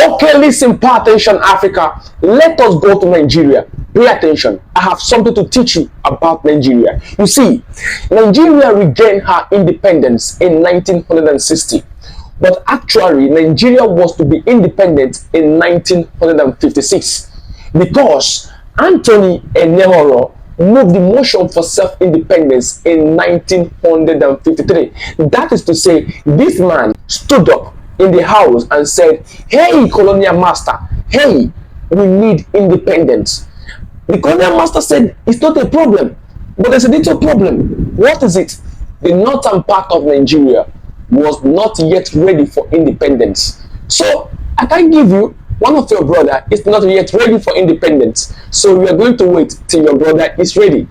Okay, listen, pay attention, Africa. Let us go to Nigeria. Pay attention. I have something to teach you about Nigeria. You see, Nigeria regained her independence in 1960. But actually, Nigeria was to be independent in 1956 because Anthony Enehoro moved the motion for self-independence in 1953. That is to say, this man stood up in the house and said, hey, colonial master, hey, we need independence. The colonial master said, it's not a problem, but there's a little problem. What is it? The northern part of Nigeria was not yet ready for independence. So I can give you one of your brother is not yet ready for independence. So we are going to wait till your brother is ready.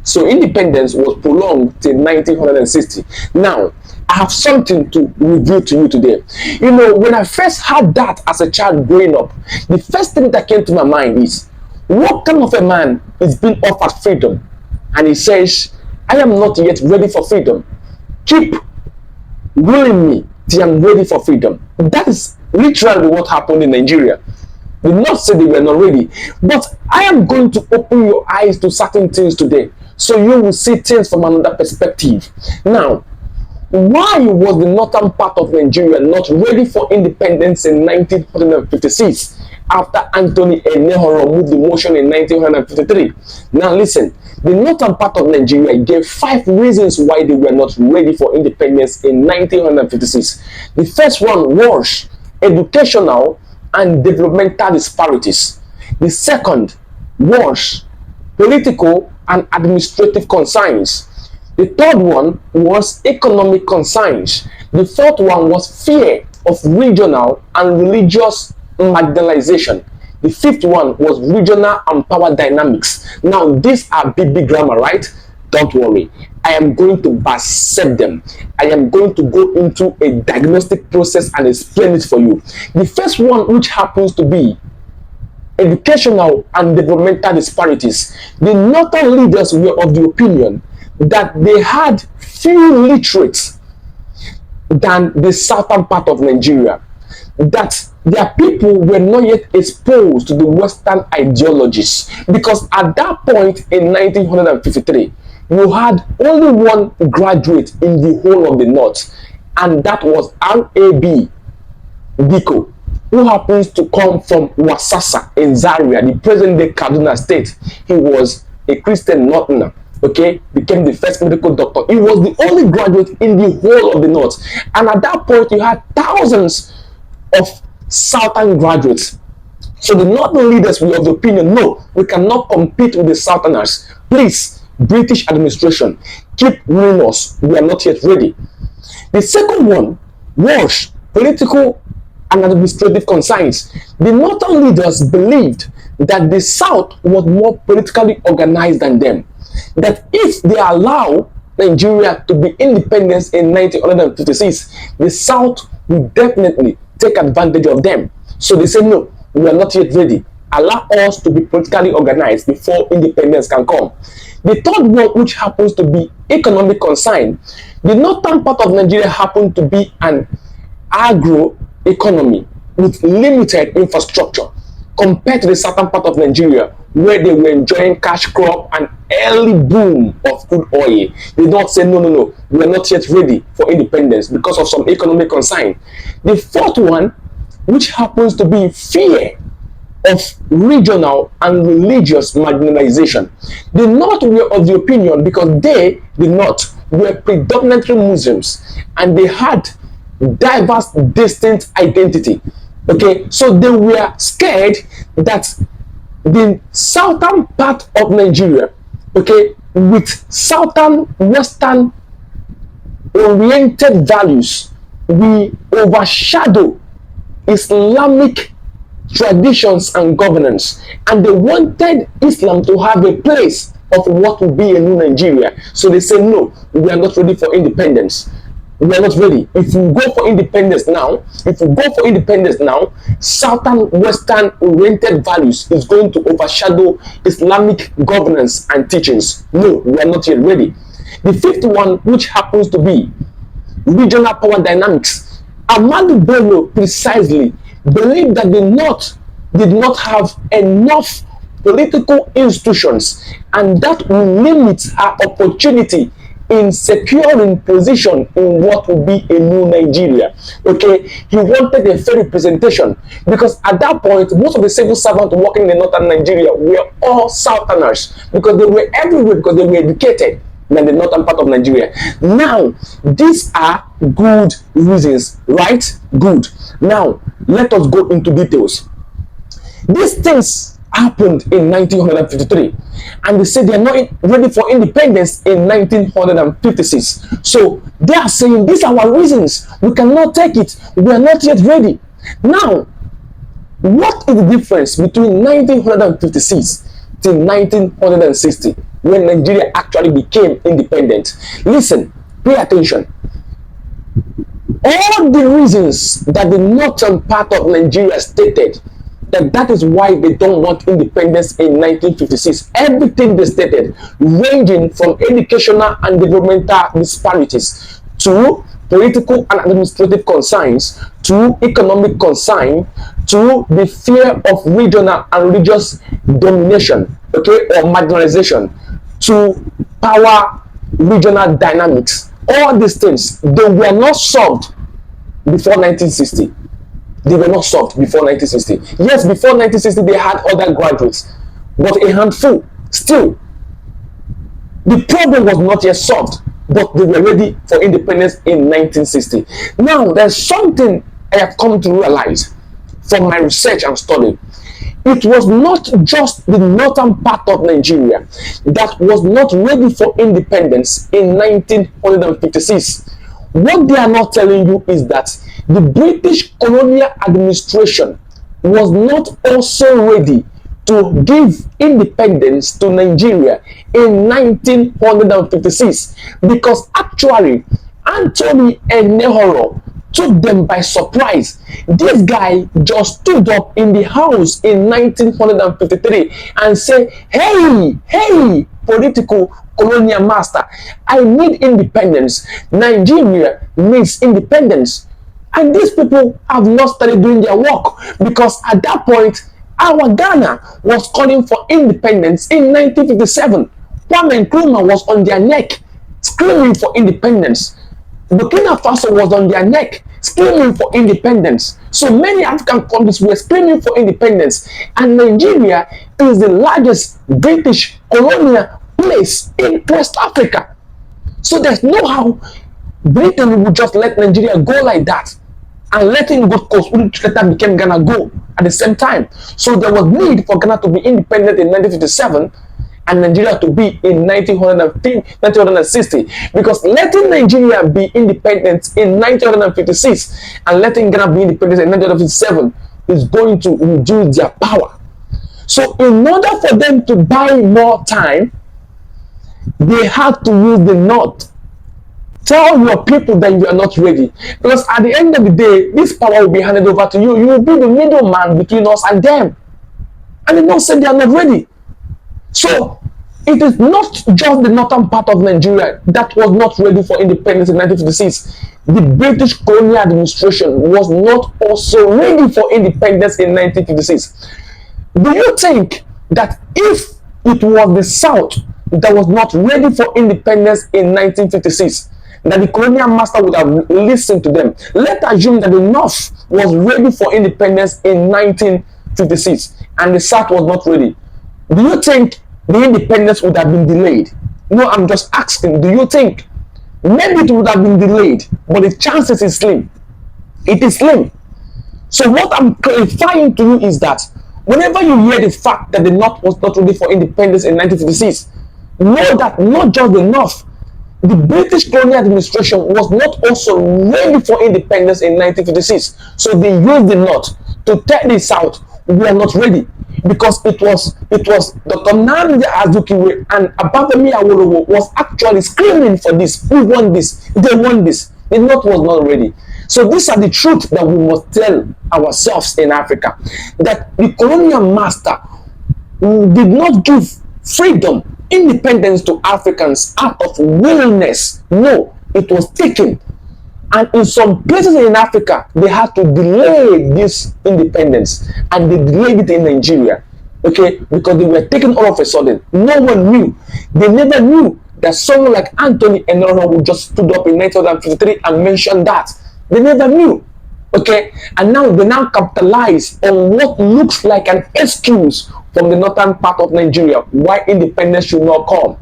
So independence was prolonged till 1960. Now, I have something to reveal to you today. You know, when I first heard that as a child growing up, the first thing that came to my mind is, what kind of a man is being offered freedom? And he says, I am not yet ready for freedom. Keep ruling me till I'm ready for freedom. That is literally what happened in Nigeria. They did not say they were not ready, but I am going to open your eyes to certain things today, so you will see things from another perspective. Now, why was the northern part of Nigeria not ready for independence in 1956 after Anthony Enehoro moved the motion in 1953? Now listen, the northern part of Nigeria gave 5 reasons why they were not ready for independence in 1956. The first one was educational and developmental disparities. The second was political and administrative concerns. The third one was economic concerns. The fourth one was fear of regional and religious marginalization. The fifth one was regional and power dynamics. Now, these are big grammar, right? Don't worry. I am going to bisect them. I am going to go into a diagnostic process and explain it for you. The first one, which happens to be educational and developmental disparities. The northern leaders were of the opinion that they had few literates than the southern part of Nigeria, that their people were not yet exposed to the Western ideologies, because at that point in 1953, you had only one graduate in the whole of the North, and that was R.A.B. Biko, who happens to come from Wasasa in Zaria, the present-day Kaduna State. He was a Christian northerner, okay, became the first medical doctor. He was the only graduate in the whole of the North, and at that point, you had thousands of Southern graduates. So the northern leaders were of the opinion, no, we cannot compete with the Southerners. Please, British administration, keep ruling us. We are not yet ready. The second one was political and administrative concerns. The northern leaders believed that the South was more politically organized than them. That if they allow Nigeria to be independent in 1956, the South will definitely take advantage of them. So they say, no, we are not yet ready. Allow us to be politically organized before independence can come. The third one, which happens to be economic concern, the northern part of Nigeria happened to be an agro economy with limited infrastructure compared to the southern part of Nigeria, where they were enjoying cash crop and early boom of crude oil. They don't say, no, we are not yet ready for independence because of some economic concern. The fourth one, which happens to be fear of regional and religious marginalization. The North were of the opinion, because they, the North, were predominantly Muslims, and they had diverse, distinct identity. Okay, so they were scared that the southern part of Nigeria, okay, with southern western oriented values, we overshadow Islamic traditions and governance, and they wanted Islam to have a place of what would be a new Nigeria. So they said, no, we are not ready for independence. We are not ready. If we go for independence now, southern western oriented values is going to overshadow Islamic governance and teachings. No, we are not yet ready. The fifth one, which happens to be regional power dynamics. Ahmadu Bello precisely believed that the North did not have enough political institutions, and that will limit our opportunity in securing position in what will be a new Nigeria. Okay, he wanted a fair representation, because at that point, most of the civil servants working in northern Nigeria were all Southerners, because they were everywhere, because they were educated than the northern part of Nigeria. Now, these are good reasons, right? Good. Now, let us go into details. These things happened in 1953, and they said they are not ready for independence in 1956. So they are saying these are our reasons, we cannot take it, we are not yet ready. Now, what is the difference between 1956 to 1960, when Nigeria actually became independent? Listen, pay attention. All the reasons that the northern part of Nigeria stated that is why they don't want independence in 1956. Everything they stated, ranging from educational and developmental disparities to political and administrative concerns to economic concern to the fear of regional and religious domination, okay, or marginalization, to power regional dynamics. All these things, they were not solved before 1960. They were not solved before 1960. Yes, before 1960, they had other graduates, but a handful. Still, the problem was not yet solved, but they were ready for independence in 1960. Now, there's something I have come to realize from my research and study. It was not just the northern part of Nigeria that was not ready for independence in 1956. What they are not telling you is that the British colonial administration was not also ready to give independence to Nigeria in 1956, because actually Anthony Enehoro took them by surprise. This guy just stood up in the house in 1953 and said, hey, political colonial master, I need independence. Nigeria needs independence. And these people have not started doing their work, because at that point, our Ghana was calling for independence in 1957. Kwame Nkrumah was on their neck, screaming for independence. Burkina Faso was on their neck, screaming for independence. So many African countries were screaming for independence. And Nigeria is the largest British colonial place in West Africa. So there's no how Britain would just let Nigeria go like that and letting Gold Coast, which later became Ghana, go at the same time. So there was need for Ghana to be independent in 1957 and Nigeria to be in 1960, because letting Nigeria be independent in 1956 and letting Ghana be independent in 1957 is going to reduce their power. So in order for them to buy more time, they had to use the North. Tell your people that you are not ready, because at the end of the day, this power will be handed over to you. You will be the middleman between us and them. And the North said they are not ready. So it is not just the northern part of Nigeria that was not ready for independence in 1956. The British colonial administration was not also ready for independence in 1956. Do you think that if it was the South that was not ready for independence in 1956, that the colonial master would have listened to them? Let's assume that the North was ready for independence in 1956 and the South was not ready. Do you think the independence would have been delayed? No, I'm just asking, do you think? Maybe it would have been delayed, but the chances is slim. It is slim. So what I'm clarifying to you is that whenever you hear the fact that the North was not ready for independence in 1956, know that not just the North, the British colonial administration was not also ready for independence in 1956. So they used the North to tell the South, we are not ready, because it was Dr. Nnamdi Azikiwe and Obafemi Awolowo was actually screaming for this. We want this. They want this. The North was not ready. So these are the truth that we must tell ourselves in Africa, that the colonial master did not give freedom, independence to Africans out of willingness. No, it was taken And in some places in Africa, they had to delay this independence, and they delayed it in Nigeria, okay, because they were taken all of a sudden. No one knew. They never knew that someone like Anthony Enoro would just stood up in 1953 and mentioned that. They never knew. Okay, and now they now capitalize on what looks like an excuse from the northern part of Nigeria why independence should not come.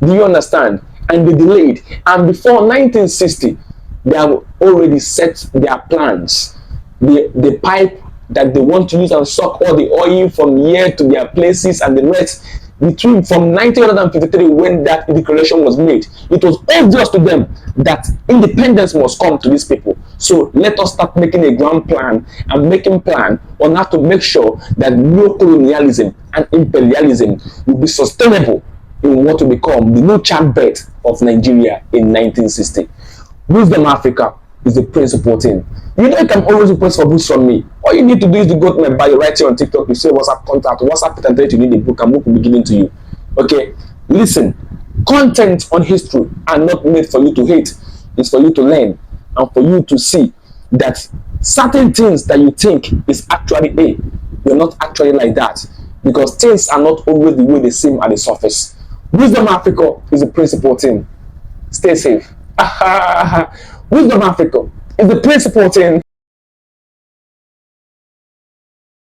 Do you understand? And they delayed. And before 1960, they have already set their plans. The pipe that they want to use and suck all the oil from here to their places and the rest. Between from 1953, when that declaration was made, it was obvious to them that independence must come to these people. So let us start making a grand plan and making plan on how to make sure that neo-colonialism and imperialism will be sustainable in what will become the new childbirth of Nigeria in 1960. Wisdom Africa is the principal thing. You know, you can always request for books from me. All you need to do is to go to my bio, right here on TikTok, you say WhatsApp contact, WhatsApp it, and tell you need a book, and book will be given to you. Okay? Listen, content on history are not made for you to hate. It's for you to learn and for you to see that certain things that you think is actually A, you're not actually like that. Because things are not always the way they seem at the surface. Wisdom Africa is the principal thing. Stay safe. Wisdom Africa is the principal thing.